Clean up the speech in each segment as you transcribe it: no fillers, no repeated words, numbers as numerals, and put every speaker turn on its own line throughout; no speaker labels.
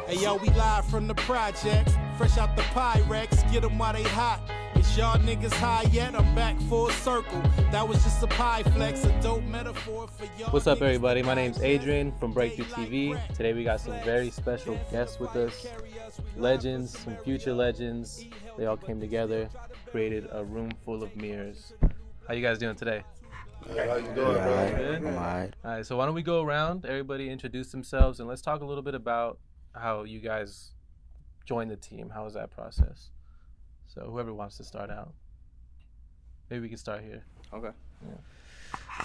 Hey yo, we live from the projects, fresh out the Pyrex, get them while they hot. Is y'all niggas high yet? I'm back full circle. That was just a pie flex, a dope metaphor for y'all.
What's up, everybody? My name's Adrian from Breakthru TV. Today we got some very special guests with us. Legends, some future legends. They all came together, created a room full of mirrors. How you guys doing today?
How you doing, bro?
Good?
I'm all right.
All right, so why don't we go around, everybody introduce themselves, and let's talk a little bit about how you guys joined the team. How was that process? So whoever wants to start out. Maybe we can start here.
Okay.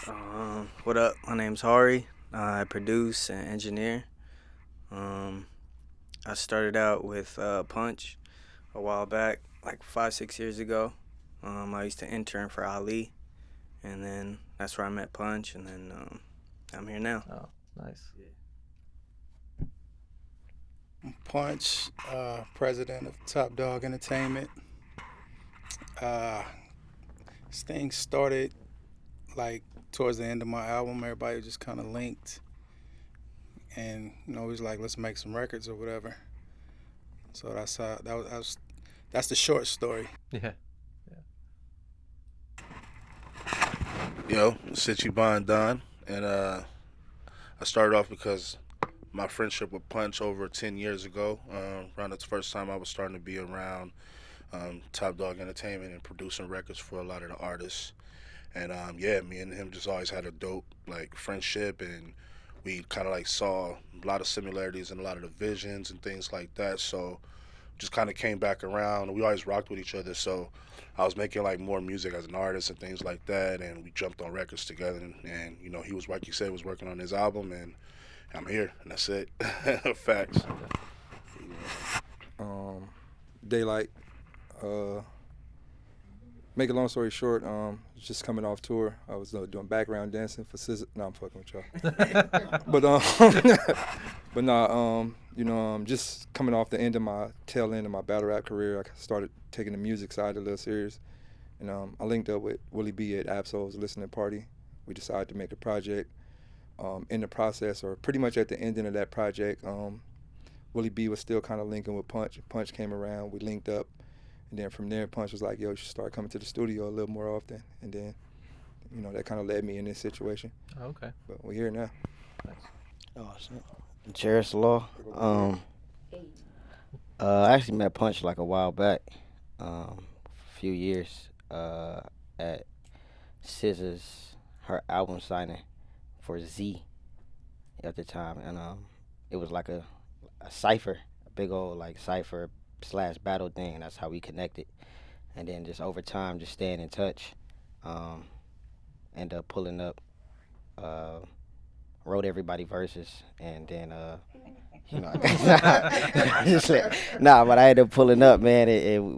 Yeah.
What up? My name's Hari. I produce and engineer. I started out with Punch a while back, like 5-6 years ago. I used to intern for Ali, and then that's where I met Punch, and then I'm here now.
Oh, nice.
Punch, president of Top Dog Entertainment. This thing started like towards the end of my album. Everybody just kind of linked, and it was like, let's make some records or whatever. So that's the short story.
Yeah.
Yo, Sichi Don, and I started off because my friendship with Punch over 10 years ago, around the first time I was starting to be around Top Dog Entertainment and producing records for a lot of the artists. And me and him just always had a dope friendship, and we kind of saw a lot of similarities in a lot of the visions and things like that. So just kind of came back around. We always rocked with each other, so I was making more music as an artist and things like that, and we jumped on records together. And he was, like you said, was working on his album, and I'm here, and that's it. Facts.
Daylight. Make a long story short, just coming off tour. I was doing background dancing for SZA. No, I'm fucking with y'all. Just coming off the tail end of my battle rap career, I started taking the music side a little serious. And I linked up with Willie B at Absol's listening party. We decided to make a project. In the process, or pretty much at the ending of that project, Willie B was still kind of linking with Punch. Punch came around, we linked up, and then from there, Punch was like, yo, you should start coming to the studio a little more often. And then, that kind of led me in this situation.
Oh, okay.
But we're here now.
Nice.
Oh, shit. Cheers, Law. I actually met Punch a while back, a few years, at SZA's, her album signing for Z at the time, and it was like a cipher, a big old cipher / battle thing. That's how we connected, and then just over time, just staying in touch, end up pulling up, wrote everybody verses, and then but I ended up pulling up, man.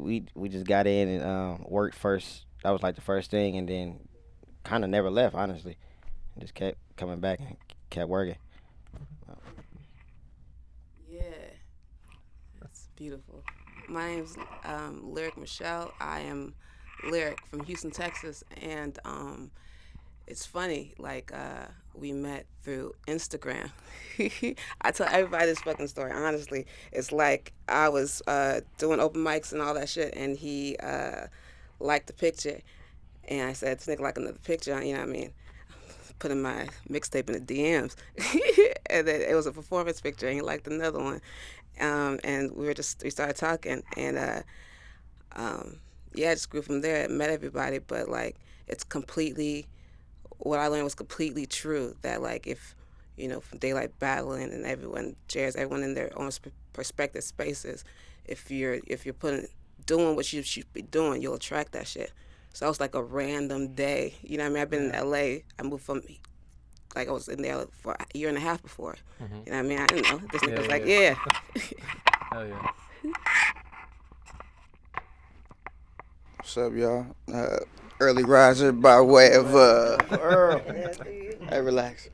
We just got in and worked first. That was the first thing, and then kind of never left, honestly. Just kept coming back and kept working.
Yeah, that's beautiful. My name's Lyric Michelle. I am Lyric from Houston, Texas, and it's funny. We met through Instagram. I tell everybody this fucking story. Honestly, it's I was doing open mics and all that shit, and he liked the picture, and I said, "This nigga like another picture." You know what I mean? Putting my mixtape in the DMs, and then it was a performance picture, and he liked another one, and we started talking, and I just grew from there. Met everybody, but it's completely, what I learned was completely true. That if from Daylight battling and everyone in their own perspective spaces, if you're doing what you should be doing, you'll attract that shit. So it was a random day. You know what I mean? I've been in LA. I moved from, I was in there for a year and a half before. Mm-hmm. You know what I mean? I didn't know. This nigga was yeah.
Hell yeah.
What's up, y'all? Early riser by way of, hey, relax.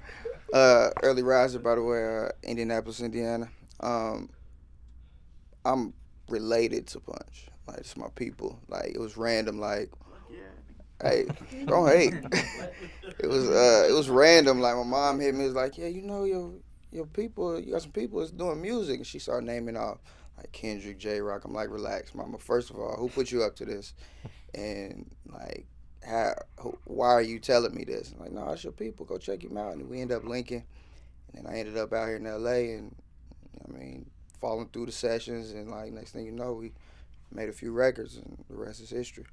Early riser by the way of Indianapolis, Indiana. I'm related to Punch. It's my people. It was random, hey, don't hate. It was random. My mom hit me, was like, yeah, your your people, you got some people that's doing music. And she started naming off like Kendrick, J Rock. I'm like, relax, mama. First of all, who put you up to this? And like, why are you telling me this? I'm like, no, it's your people. Go check him out. And we end up linking. And then I ended up out here in LA, and I mean, falling through the sessions, and like next thing you know, we made a few records, and the rest is history.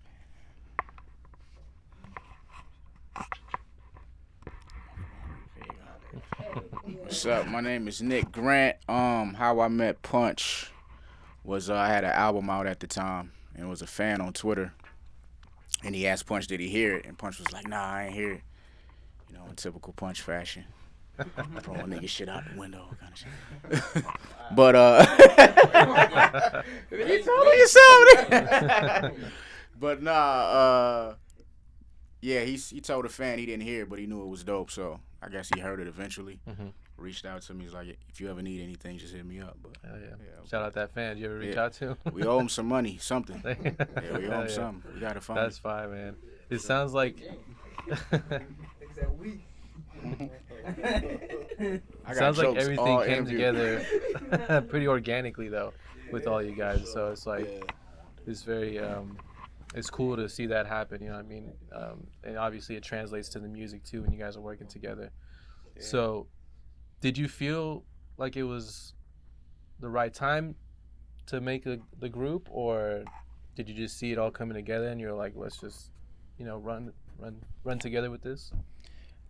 What's up? My name is Nick Grant. How I met Punch was I had an album out at the time, and was a fan on Twitter. And he asked Punch, did he hear it? And Punch was like, nah, I ain't hear it. You know, in typical Punch fashion. Throwing nigga shit out the window kind of shit. But, you told me yourself. But nah, yeah, he told a fan he didn't hear it, but he knew it was dope. So I guess he heard it eventually. Reached out to me. He's like, if you ever need anything, just hit me up. But
yeah. Shout out that fan. Did you ever reach out to him?
We owe him some money, something. Yeah, we owe him something. We gotta find
That's fine, man. It sounds like sounds like everything came together pretty organically though with all you guys. So it's like it's very it's cool to see that happen, you know what I mean? And obviously it translates to the music too when you guys are working together. Yeah. So did you feel like it was the right time to make the group, or did you just see it all coming together and you're like, let's just, you know, run together with this?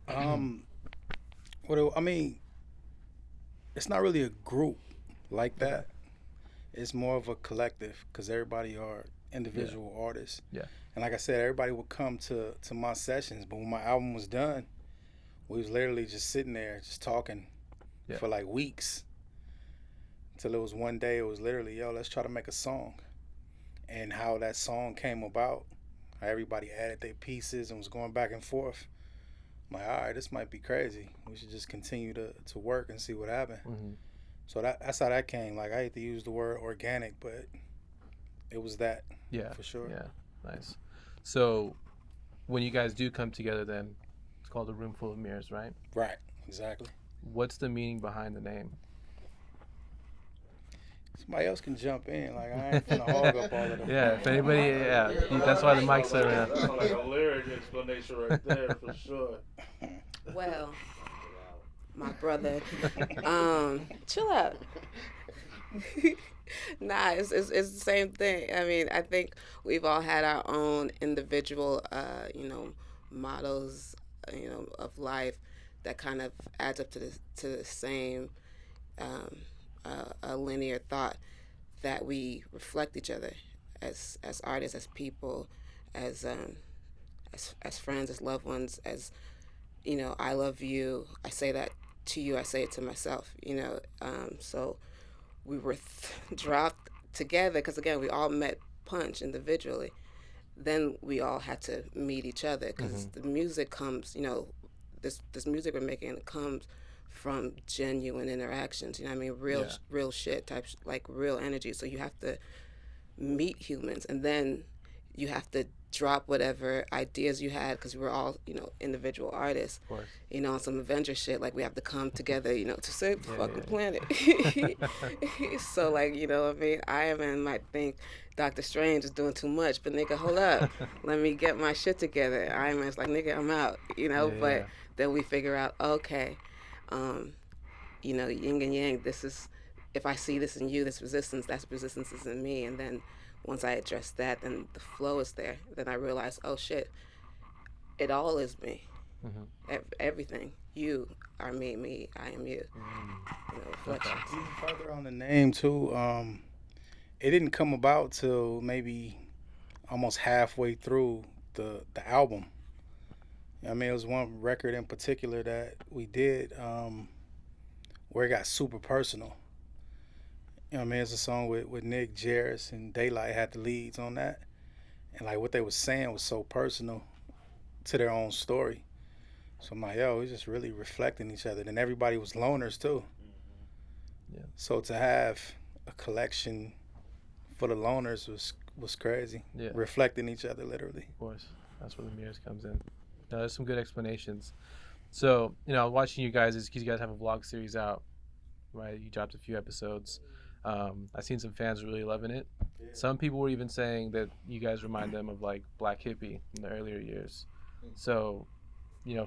Well, I mean, it's not really a group like that. It's more of a collective because everybody are individual artists.
Yeah.
And like I said, everybody would come to my sessions, but when my album was done, we was literally just sitting there just talking for like weeks. Until it was one day, it was literally, yo, let's try to make a song. And how that song came about, how everybody added their pieces and was going back and forth. I'm like, all right, this might be crazy. We should just continue to work and see what happens. So that's how that came. Like, I hate to use the word organic, but it was that.
Yeah,
for sure.
Yeah, nice. So when you guys do come together, then it's called A Room Full of Mirrors, right?
Right, exactly.
What's the meaning behind the name?
Somebody else can jump in. Like, I ain't gonna hog up all of them.
Yeah, if anybody, that's why the mics are around.
That's like a lyric explanation right there for sure.
Well, my brother, chill out. Nah, it's the same thing. I mean, I think we've all had our own individual, mottos, of life that kind of adds up to the same a linear thought, that we reflect each other as artists, as people, as friends, as loved ones, as I love you. I say that to you. I say it to myself. So we were dropped together because again we all met Punch individually. Then we all had to meet each other because the music comes. This music we're making comes from genuine interactions, real shit type, like real energy. So you have to meet humans, and then you have to drop whatever ideas you had, because we're all, individual artists,
of course.
On some Avenger shit, like we have to come together, to save the fucking planet. So like, Iron Man might think Doctor Strange is doing too much, but nigga, hold up, let me get my shit together. Iron Man's like, nigga, I'm out, but then we figure out, okay, yin and yang, this is, if I see this in you, this resistance, that's resistance is in me. And then once I address that, then the flow is there. Then I realize, oh shit, it all is me. Everything. You are me, I am you. Reflections.
Even further on the name too, it didn't come about till maybe almost halfway through the album. It was one record in particular that we did where it got super personal. It's a song with Nick, Jairus, and Daylight had the leads on that. And like what they were saying was so personal to their own story. So I'm like, yo, we're just really reflecting each other. And everybody was loners too.
Yeah.
So to have a collection for the loners was crazy.
Yeah.
Reflecting each other literally.
Of course. That's where the mirrors comes in. There's some good explanations. So, watching you guys, you guys have a vlog series out. right? You dropped a few episodes. I've seen some fans really loving it. Some people were even saying that you guys remind them of like Black Hippy in the earlier years. So,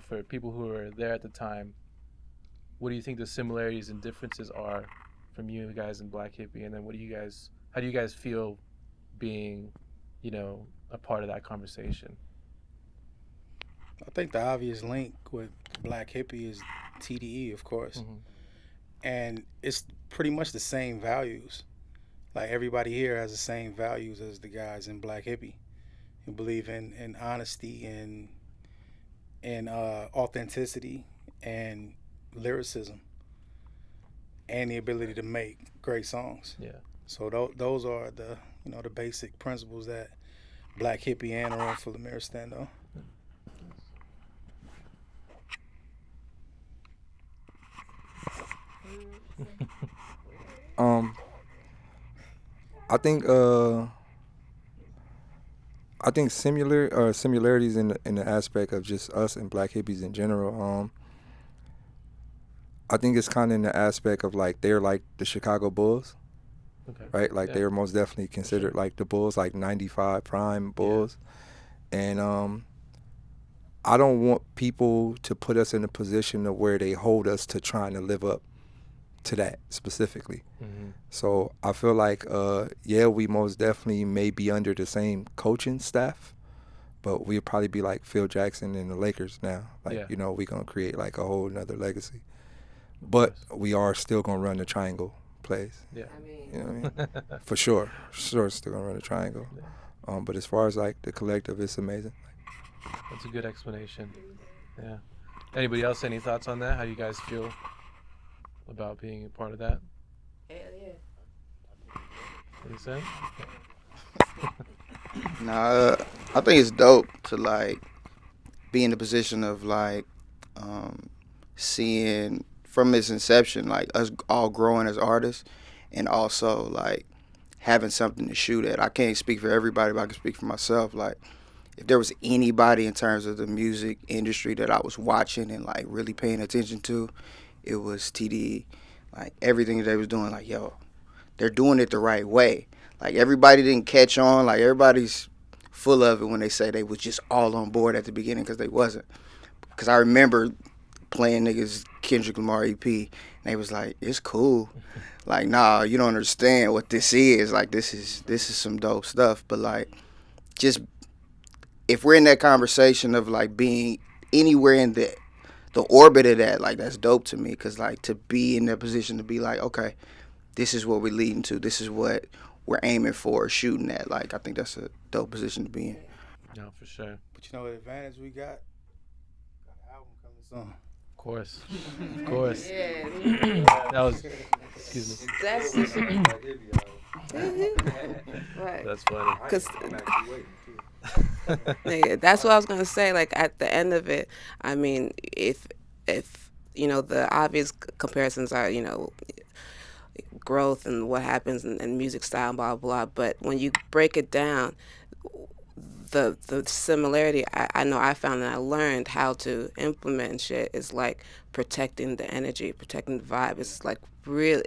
for people who were there at the time, what do you think the similarities and differences are from you guys and Black Hippy? And then how do you guys feel being, a part of that conversation?
I think the obvious link with Black Hippy is TDE, of course.
Mm-hmm.
And it's pretty much the same values. Like everybody here has the same values as the guys in Black Hippy. You believe in honesty and authenticity and lyricism and the ability to make great songs.
Yeah.
So those are the the basic principles that Black Hippy and A Room Full of Mirrors stand on.
I think similarities in the aspect of just us and Black Hippies in general. I think it's kind of in the aspect of like they're like the Chicago Bulls,
Okay.
right? Like they're most definitely considered like the Bulls, like '95 prime Bulls, and I don't want people to put us in a position of where they hold us to trying to live up to that specifically.
Mm-hmm.
So I feel like, we most definitely may be under the same coaching staff, but we'll probably be like Phil Jackson and the Lakers now. Like, we're going to create like a whole nother legacy. But we are still going to run the triangle plays.
Yeah.
You know what I mean? For sure. Still going to run the triangle.
Yeah.
But as far as like the collective, it's amazing.
That's a good explanation. Yeah. Anybody else, any thoughts on that? How do you guys feel about being a part of that?
Hell yeah.
What you say?
Nah, I think it's dope to like be in the position of like seeing from its inception, like us all growing as artists, and also like having something to shoot at. I can't speak for everybody, but I can speak for myself. Like, if there was anybody in terms of the music industry that I was watching and like really paying attention to, it was TDE. Like everything that they was doing, like, yo, they're doing it the right way. Like everybody didn't catch on. Like everybody's full of it when they say they was just all on board at the beginning, because they wasn't. Because I remember playing niggas Kendrick Lamar EP, and they was like, it's cool. Like, nah, you don't understand what this is. Like, this is some dope stuff. But like, just if we're in that conversation of like being anywhere in the orbit of that, like, that's dope to me. Because like, to be in that position to be like, okay, this is what we're leading to, this is what we're aiming for, shooting at, like, I think that's a dope position to be in.
No, for sure.
But you know what advantage we got? Got an album coming soon.
Of course. Of course.
Yeah.
That was, excuse me.
That's right.
That's funny.
Cause that's what I was gonna say. Like at the end of it, I mean, if the obvious comparisons are growth and what happens in music style, blah blah. But when you break it down, the similarity I know I found and I learned how to implement and shit is like protecting the energy, protecting the vibe. It's like real.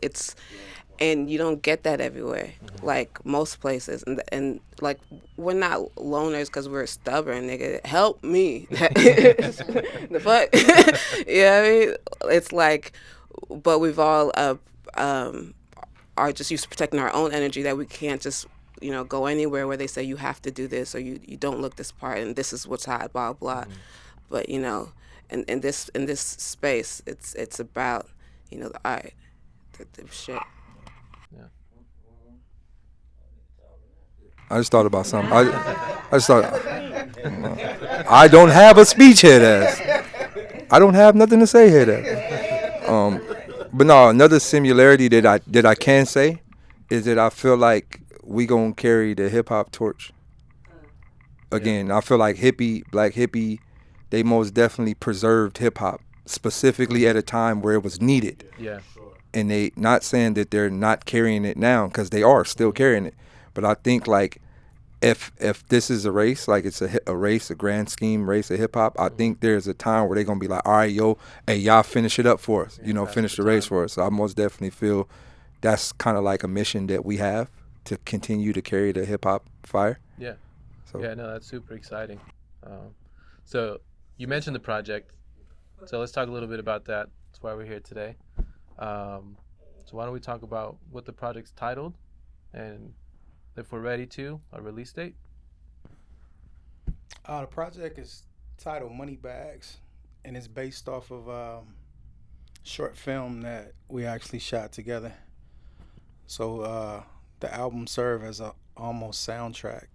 And you don't get that everywhere, like most places. And like, we're not loners because we're stubborn, nigga. Help me. The fuck? You know what I mean? It's like, but we've all are just used to protecting our own energy, that we can't just, go anywhere where they say you have to do this or you don't look this part and this is what's hot, blah, blah. But, in this space, it's about, the art, the shit.
Yeah.
I just thought about something. I just thought, I don't have a speech here, ass. I don't have nothing to say here, ass. But no, another similarity that I can say is that I feel like we gonna carry the hip hop torch. Again, I feel like Black Hippy, they most definitely preserved hip hop, specifically at a time where it was needed.
Yeah.
And they not saying that they're not carrying it now, because they are still carrying it. But I think like if this is a race, like it's a race, a grand scheme race of hip hop, I think there's a time where they're gonna be like, all right, yo, hey, y'all finish it up for us, finish the race for us. So I most definitely feel that's kind of like a mission that we have to continue to carry the hip hop fire.
Yeah.
So
Yeah, no, that's super exciting. So you mentioned the project, so let's talk a little bit about that. That's why we're here today. So why don't we talk about what the project's titled, and if we're ready to, a release date?
The project is titled Money Bags, and it's based off of short film that we actually shot together. So the album served as a almost soundtrack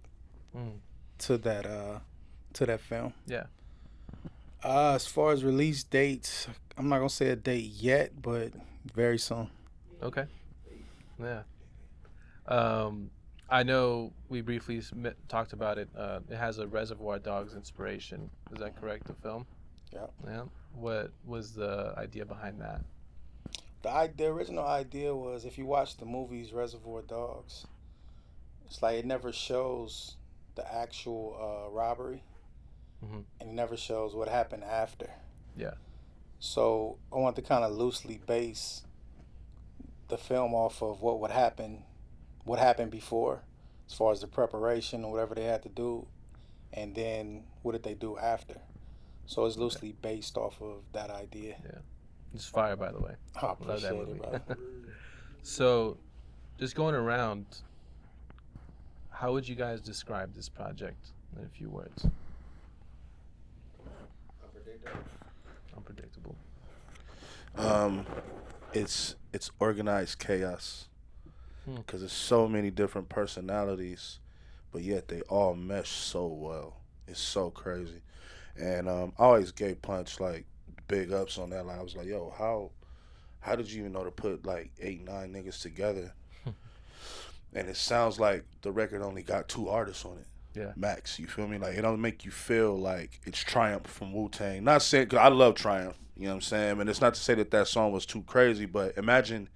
to that film.
Yeah.
As far as release dates, I'm not gonna say a date yet, but very soon.
Okay. Yeah. I know we briefly talked about it. It has a Reservoir Dogs inspiration. Is that correct, the film?
Yeah.
Yeah. What was the idea behind that?
The original idea was, if you watch the movies Reservoir Dogs, it's like it never shows the actual robbery, and it never shows what happened after.
Yeah.
So I want to kind of loosely base the film off of what happened before, as far as the preparation or whatever they had to do, and then what did they do after. So it's loosely based off of that idea.
Yeah. It's fire, by the way.
I
Love that
appreciate
movie.
it, bro.
So, just going around, how would you guys describe this project in a few words? Unpredictable.
It's organized chaos, because there's so many different personalities, but yet they all mesh so well. It's so crazy. And I always gave Punch like big ups on that. Like, I was like, yo, how did you even know to put like 8-9 niggas together? And it sounds like the record only got 2 artists on it.
Yeah.
Max, you feel me? Like, it don't make you feel like it's Triumph from Wu-Tang. Not saying, because I love Triumph, you know what I'm saying? And it's not to say that song was too crazy, but imagine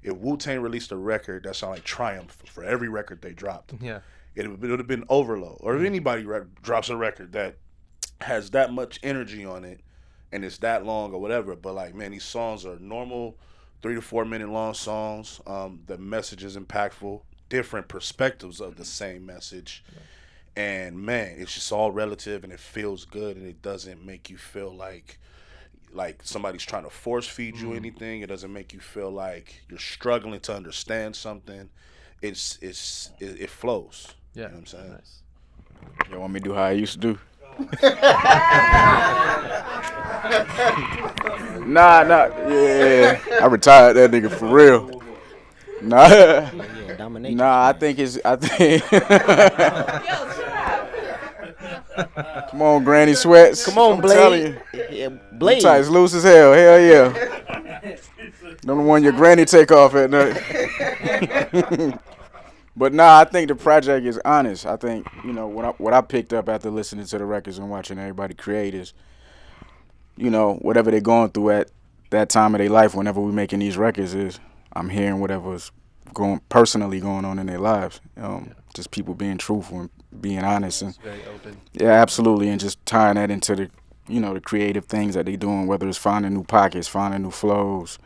if Wu-Tang released a record that sounded like Triumph for every record they dropped.
Yeah.
It would have been overload. Or if anybody drops a record that has that much energy on it and it's that long or whatever, but like, man, these songs are normal 3 to 4 minute long songs. The message is impactful, different perspectives of the same message. Yeah. And man, it's just all relative, and it feels good, and it doesn't make you feel like somebody's trying to force feed you anything. It doesn't make you feel like you're struggling to understand something. It flows.
Yeah.
You know what I'm saying?
Nice.
You want me to do how I used to do? Nah, yeah. I retired that nigga for real. Nah. I think Come on, Granny Sweats.
Come on, Blade.
I'm telling you.
Yeah, Blade.
Tights loose as hell. Hell yeah. Them the one your granny take off at night. But nah, I think the project is honest. I think, what I picked up after listening to the records and watching everybody create is, whatever they're going through at that time of their life, whenever we're making these records, is I'm hearing whatever's personally going on in their lives. Just people being truthful and being honest. And
very open.
Yeah, absolutely. And just tying that into the, the creative things that they're doing, whether it's finding new pockets, finding new flows,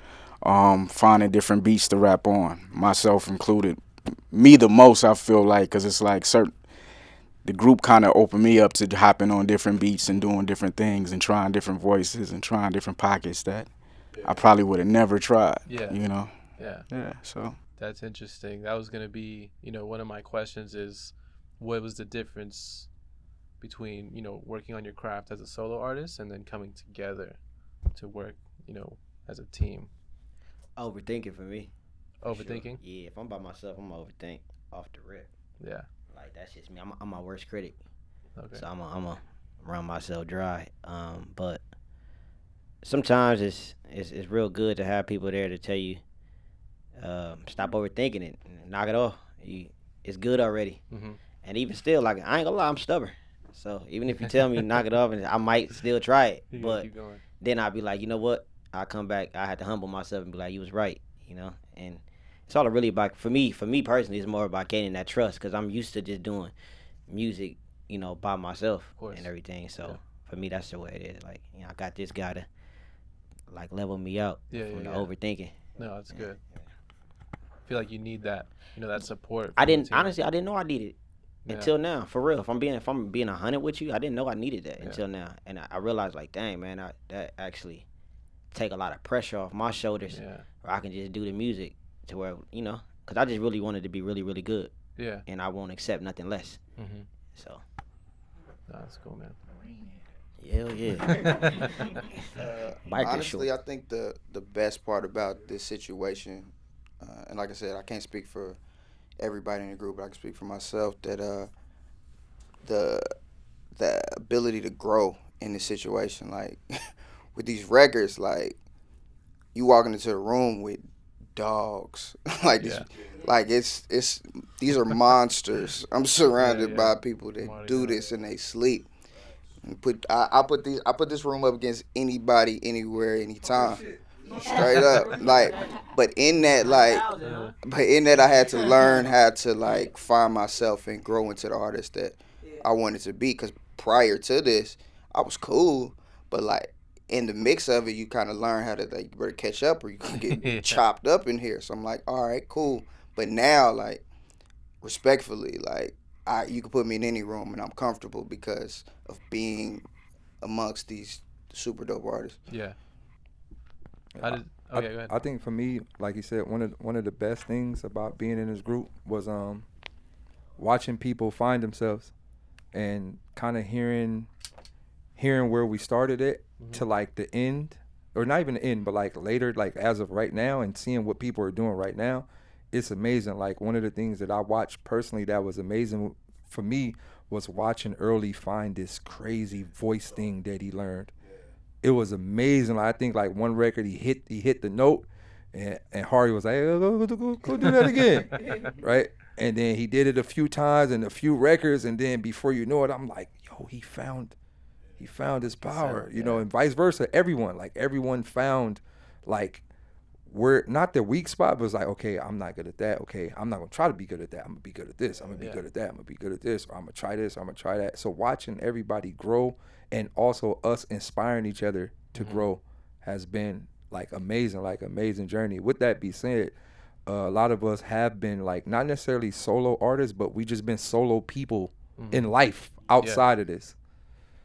finding different beats to rap on, myself included. Me the most, I feel like, because it's like the group kind of opened me up to hopping on different beats and doing different things and trying different voices and trying different pockets that I probably would have never tried.
Yeah.
Yeah. Yeah. So
that's interesting. That was gonna be, one of my questions is, what was the difference between, working on your craft as a solo artist and then coming together to work, as a team?
Overthinking for me.
Overthinking?
Sure. Yeah, if I'm by myself, I'm overthink off the rip.
Yeah.
Like, that's just me. I'm my worst critic.
Okay.
So I'm a run myself dry. But sometimes it's real good to have people there to tell you, stop overthinking it, knock it off. It's good already.
Mm-hmm.
And even still, like, I ain't gonna lie, I'm stubborn. So even if you tell me knock it off, and I might still try it, but then I'll be like, you know what? I'll come back. I had to humble myself and be like, you was right, And it's all really about, for me personally, it's more about gaining that trust, because I'm used to just doing music, by myself
course.
and everything. So
Yeah.
for me, that's the way it is. Like, I got this guy to like level me out from the overthinking.
No, that's good. I feel like you need that, that support.
I
from the
didn't
team.
honestly, I didn't know I needed it until now. For real, if I'm being 100 with you, I didn't know I needed that until now, and I realized like, dang man, that actually take a lot of pressure off my shoulders.
Yeah.
Or I can just do the music to where because I just really wanted to be really really good.
Yeah.
And I won't accept nothing less.
Mm-hmm.
So.
No, that's cool, man.
Hell yeah.
Honestly, I think the best part about this situation, and like I said, I can't speak for everybody in the group, but I can speak for myself, that the ability to grow in this situation, like with these records, like you walking into the room with dogs, like this, like it's these are monsters. I'm surrounded by people that do this in they sleep. And I put this room up against anybody, anywhere, anytime. Straight up, like, but in that I had to learn how to like find myself and grow into the artist that I wanted to be. Cause prior to this, I was cool, but like in the mix of it, you kind of learn how to like you better catch up or you can get chopped up in here. So I'm like, all right, cool. But now, like, respectfully, like you can put me in any room and I'm comfortable because of being amongst these super dope artists.
Yeah.
Okay, go ahead. I think for me, like you said, one of the best things about being in this group was watching people find themselves and kind of hearing where we started it to like the end, or not even the end, but like later, like as of right now, and seeing what people are doing right now. It's amazing. Like one of the things that I watched personally that was amazing for me was watching Early find this crazy voice thing that he learned. It was amazing. I think like one record he hit the note, and Hari was like, go do that again, right? And then he did it a few times and a few records, and then before you know it, I'm like, yo, he found his power, and vice versa. Everyone found like where not their weak spot, but it's like, okay, I'm not good at that. Okay, I'm not gonna try to be good at that. I'm gonna be good at this. I'm gonna be good at that. I'm gonna be good at this. Or I'm gonna try this. Or I'm gonna try that. So watching everybody grow and also us inspiring each other to grow has been like amazing journey. With that being said, a lot of us have been like not necessarily solo artists, but we just been solo people in life outside of this.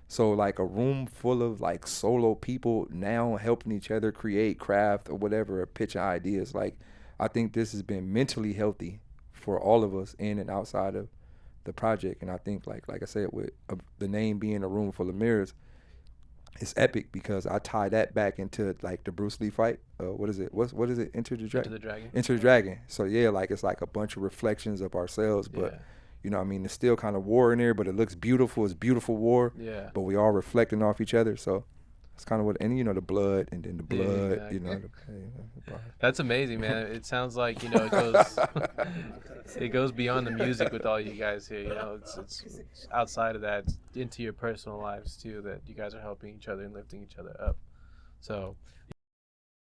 So like a room full of like solo people now helping each other create craft or whatever, or pitching ideas. Like I think this has been mentally healthy for all of us in and outside of the project. And I think like I said, with the name being A Room Full of Mirrors, it's epic because I tie that back into like the Bruce Lee fight. What is it? What is it? Enter the Dragon. Enter the Dragon. So yeah, like it's like a bunch of reflections of ourselves, but you know what I mean, there's still kind of war in there, but it looks beautiful. It's beautiful war. Yeah. But we all reflecting off each other. So it's kind of what, and the blood, and then the blood, exactly.
That's amazing, man. It sounds like, it goes beyond the music with all you guys here. It's outside of that, it's into your personal lives too, that you guys are helping each other and lifting each other up. So